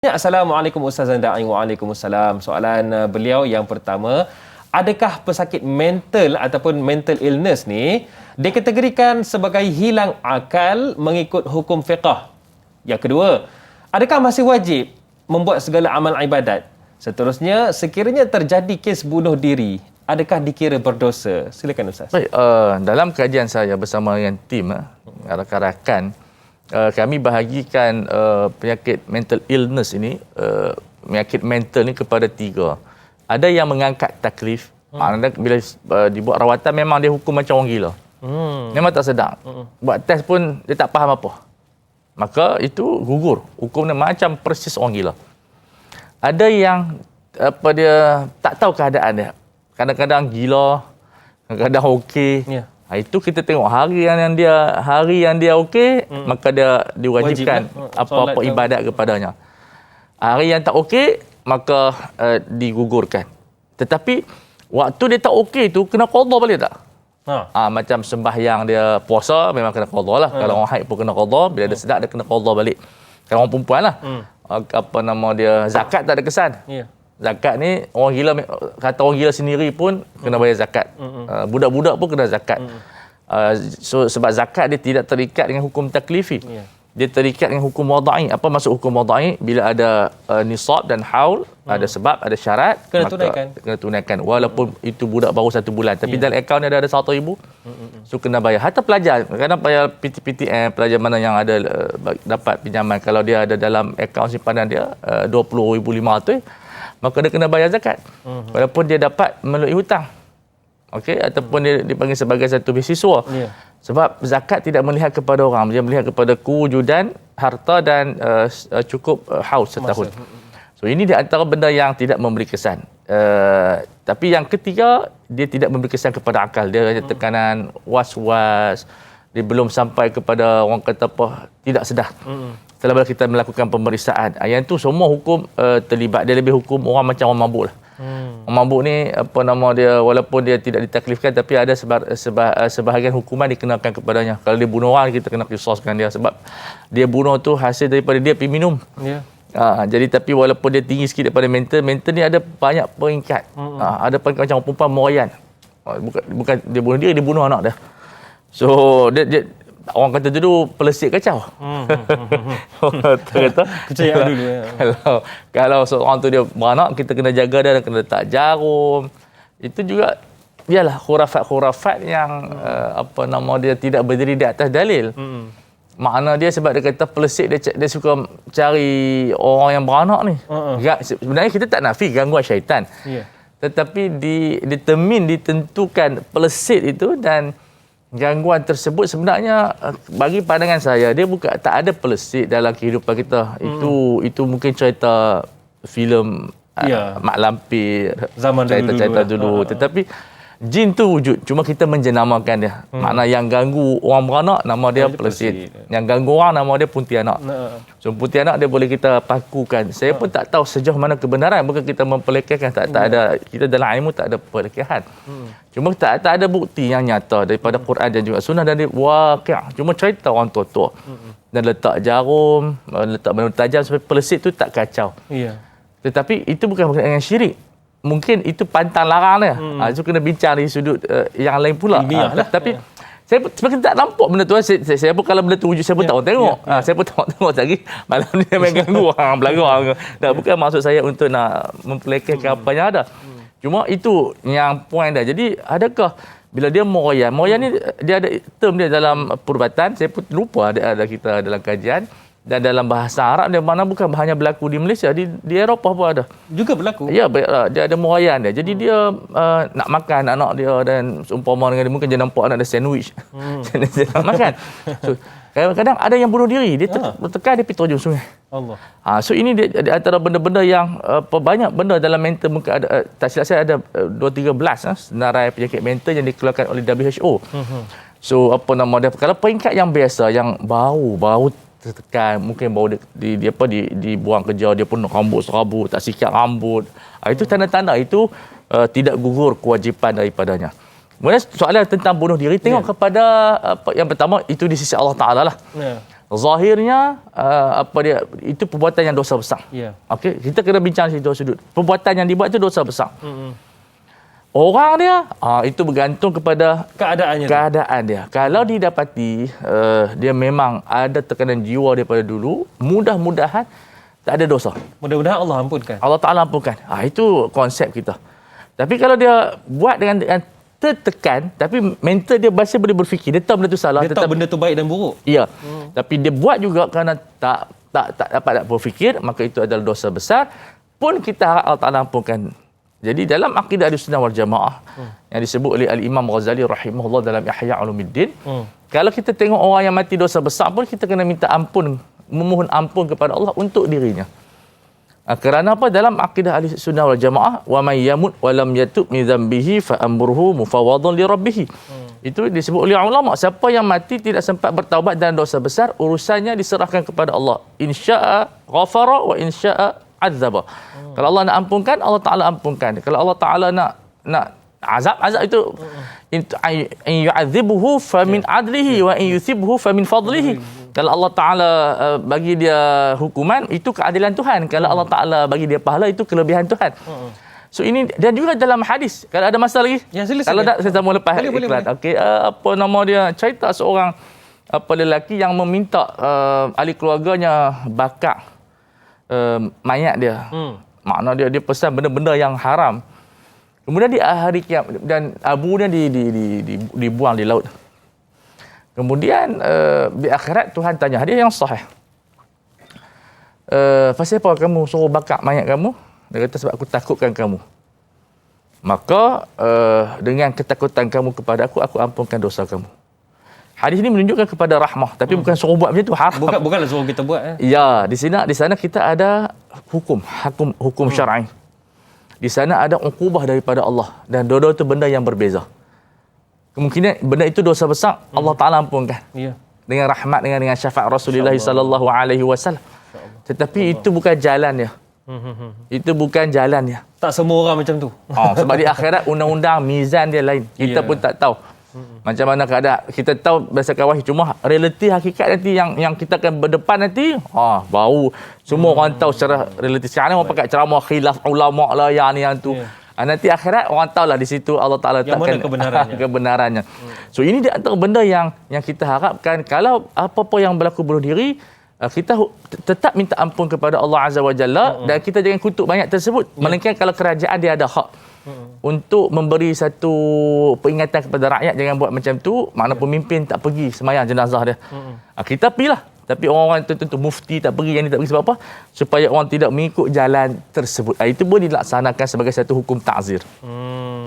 Ya, Assalamualaikum Ustaz Da'i. Waalaikumsalam. Soalan beliau yang pertama, adakah pesakit mental ataupun mental illness ni dikategorikan sebagai hilang akal mengikut hukum fiqh? Yang kedua, adakah masih wajib membuat segala amal ibadat? Seterusnya, sekiranya terjadi kes bunuh diri, adakah dikira berdosa? Silakan Ustaz. Baik, dalam kajian saya bersama dengan tim rakan-rakan, kami bahagikan penyakit mental illness ini, penyakit mental ni kepada tiga. Ada yang mengangkat taklif, maknanya bila dibuat rawatan memang dia hukum macam orang gila. Memang tak sedar. Buat test pun dia tak faham apa. Maka itu gugur. Hukumnya macam persis orang gila. Ada yang dia tak tahu keadaan dia. Kadang-kadang gila, kadang-kadang okey. Yeah. Itu kita tengok hari yang dia okey, maka dia diwajibkan apa-apa ibadat kepadanya. Hari yang tak okey, maka digugurkan. Tetapi waktu dia tak okey tu kena qada balik tak? Macam sembahyang dia, puasa memang kena qada lah. Kalau orang haid pun kena qada, bila dia sedar dia kena qada balik. Kalau orang perempuan lah. Zakat tak ada kesan. Yeah. Zakat ni orang gila, kata orang gila sendiri pun kena bayar zakat. Budak-budak pun kena zakat. So sebab zakat dia tidak terikat dengan hukum taklifi. Yeah. Dia terikat dengan hukum wada'i. Apa maksud hukum wada'i? Bila ada nisab dan haul, ada sebab, ada syarat, kena tunaikan. Walaupun itu budak baru 1 bulan, tapi dalam akaun dia ada 100,000, so kena bayar. Hatta pelajar, kadang bayar PTPTN, pelajar mana yang ada dapat pinjaman, kalau dia ada dalam akaun simpanan dia 20,500, maka dia kena bayar zakat. Walaupun dia dapat melalui hutang. Okey, ataupun dia dipanggil sebagai satu beasiswa. Yeah. Sebab zakat tidak melihat kepada orang, dia melihat kepada kewujudan harta dan cukup haus setahun. So ini di antara benda yang tidak memberi kesan. Tapi yang ketiga, dia tidak memberi kesan kepada akal. Dia hanya tekanan was-was. Dia belum sampai kepada orang kata apa, tidak sedar. Setelah kita melakukan pemeriksaan, yang tu semua hukum terlibat. Dia lebih hukum orang macam orang mabuk lah. Orang mabuk ni walaupun dia tidak ditaklifkan, tapi ada sebahagian hukuman dikenakan kepadanya. Kalau dia bunuh orang, kita kena qisaskan dia sebab dia bunuh tu hasil daripada dia pergi minum. Yeah. Jadi tapi walaupun dia tinggi sikit daripada mental ni ada banyak peringkat. Ada peringkat macam perempuan Morayan. Bukan dia bunuh dia bunuh anak dia. So dia orang kata dulu pelesik kacau. Kata percaya dulu ya. Kalau seorang tu dia beranak, kita kena jaga dia, kena letak jarum. Itu juga ialah khurafat-khurafat yang dia tidak berdiri di atas dalil. Makna dia sebab dia kata pelesik, dia suka cari orang yang beranak ni. Sebenarnya kita tak nafi gangguan syaitan. Yeah. Tetapi ditentukan pelesik itu dan gangguan tersebut sebenarnya bagi pandangan saya dia bukan tak ada pelesik dalam kehidupan kita. Itu mungkin cerita filem Mak Lampir, zaman cerita dulu. Tetapi jin tu wujud, cuma kita menjenamakan dia. Makna yang ganggu orang beranak nama dia pelesik. Yang ganggu orang nama dia puntianak. So puntianak dia boleh kita pakukan. Saya pun tak tahu sejauh mana kebenaran, bukan kita mempelekehkan, tak ada, kita dalam ilmu tak ada pelekehan. Cuma tak ada bukti yang nyata daripada Quran dan juga sunnah dan waqi'. Cuma cerita orang tua-tua. Dan letak jarum, letak benda tajam supaya pelesik tu tak kacau. Yeah. Tetapi itu bukan berkaitan dengan syirik. Mungkin itu pantang larang dia. Itu kena bincang dari sudut yang lain pula. Tapi saya sebenarnya tak nampak benda tu. Saya pun kalau benda tu wujud, saya pun tak orang tengok. Saya pun tak tengok lagi. Malam ni dia main ganggu orang belakang. Bukan maksud saya untuk nak mempelekehkan apa yang ada. Cuma itu yang poin dia. Jadi adakah bila dia Morayan ni dia ada term dia dalam perubatan, saya pun lupa ada kita dalam kajian. Dan dalam bahasa Arab dia mana bukan hanya berlaku di Malaysia, di Eropah pun ada. Juga berlaku? Ya, dia ada Morayan dia. Jadi dia nak makan anak dia dan seumpama dengan dia, mungkin dia nampak anak dia sandwich. Dia nak makan. So, kadang-kadang ada yang bunuh diri. Dia tekan, dia pergi terjun sungai. Allah. So ini dia antara benda-benda yang banyak benda dalam mental. Mungkin ada, tak silap saya ada 2-13 senarai penyakit mental yang dikeluarkan oleh WHO. So kalau peringkat yang biasa, yang bau tertekan, mungkin baru dibuang kerja, dia pun rambut serabut, tak sikat rambut. Itu tanda-tanda itu tidak gugur kewajipan daripadanya. Kemudian soalan tentang bunuh diri, tengok kepada yang pertama itu di sisi Allah Taala lah. Zahirnya itu perbuatan yang dosa besar. Ya. Okey, kita kena bincang situ sudut. Perbuatan yang dibuat itu dosa besar. Orang dia itu bergantung kepada keadaan dia. Kalau didapati dia memang ada tekanan jiwa daripada dulu, mudah-mudahan tak ada dosa. Mudah-mudahan Allah ampunkan. Allah Ta'ala ampunkan. Itu konsep kita. Tapi kalau dia buat dengan tertekan, tapi mental dia masih boleh berfikir. Dia tahu benda tu salah. Dia tahu benda tu baik dan buruk. Ya. Tapi dia buat juga kerana tak dapat nak berfikir, maka itu adalah dosa besar. Pun kita harap Allah Ta'ala ampunkan. Jadi dalam akidah Ahlussunnah wal Jamaah yang disebut oleh Al-Imam Ghazali rahimahullah dalam Ihya Ulumuddin, kalau kita tengok orang yang mati dosa besar pun kita kena minta ampun, memohon ampun kepada Allah untuk dirinya. Kerana apa? Dalam akidah Ahlussunnah wal Jamaah, wa may yamut wa lam yatub min dhanbihi fa amruhu mufawwadun li rabbih. Itu disebut oleh ulama, siapa yang mati tidak sempat bertaubat dan dosa besar, urusannya diserahkan kepada Allah. Insya'a ghafara wa insya'a azaba. Kalau Allah nak ampunkan, Allah Taala ampunkan. Kalau Allah Taala nak azab itu in yu'adzibuhu fa min adlihi wa in yuthibhu fa min fadlihi. Kalau Allah Ta'ala bagi dia hukuman, itu keadilan Tuhan. Kalau Allah Ta'ala bagi dia pahala, itu kelebihan Tuhan. So ini, dan juga dalam hadis, kalau ada masa lagi, ya, silakan. kalau tak, saya sambung lepas iklan. Okey, apa nama dia? Cerita seorang lelaki yang meminta ahli keluarganya bakar mayat dia. Makna dia pesan benda-benda yang haram. Kemudian di hari kiamat, dan abunya dibuang di laut. Kemudian di akhirat Tuhan tanya, hadis yang sahih. Pasal apa kamu suruh bakar mayat kamu? Dia kata sebab aku takutkan kamu. Maka dengan ketakutan kamu kepada aku ampunkan dosa kamu. Hadis ini menunjukkan kepada rahmah, tapi bukan suruh buat macam tu, haram. Bukanlah suruh kita buat. Ya, di sana kita ada hukum syar'i. Di sana ada uqubah daripada Allah, dan dua-dua itu benda yang berbeza. Kemungkinan benda itu dosa besar, Allah Ta'ala ampunkan. Ya. Dengan rahmat, dengan syafaat Rasulullah sallallahu alaihi wasallam. Tetapi itu bukan jalannya. Itu bukan jalannya. Tak semua orang macam tu. Sebab di akhirat undang-undang mizan dia lain. Kita pun tak tahu. Macam mana keadaan. Kita tahu berdasarkan wahyu. Cuma realiti hakikat nanti yang kita akan berdepan nanti, baru semua orang tahu secara realiti. Sekarang orang pakai ceramah khilaf ulama lah yang ni yang tu. Nanti akhirat orang tahulah di situ Allah Ta'ala letakkan kebenarannya. So ini di antara benda yang kita harapkan, kalau apa-apa yang berlaku bunuh diri, kita tetap minta ampun kepada Allah Azza wa Jalla, dan kita jangan kutuk banyak tersebut. Melainkan kalau kerajaan dia ada hak untuk memberi satu peringatan kepada rakyat, jangan buat macam tu, makna pemimpin tak pergi semayang jenazah dia. Kita pergilah. Tapi orang-orang tertentu, mufti tak pergi, yang ni tak pergi, sebab apa? Supaya orang tidak mengikut jalan tersebut. Itu pun dilaksanakan sebagai satu hukum ta'zir.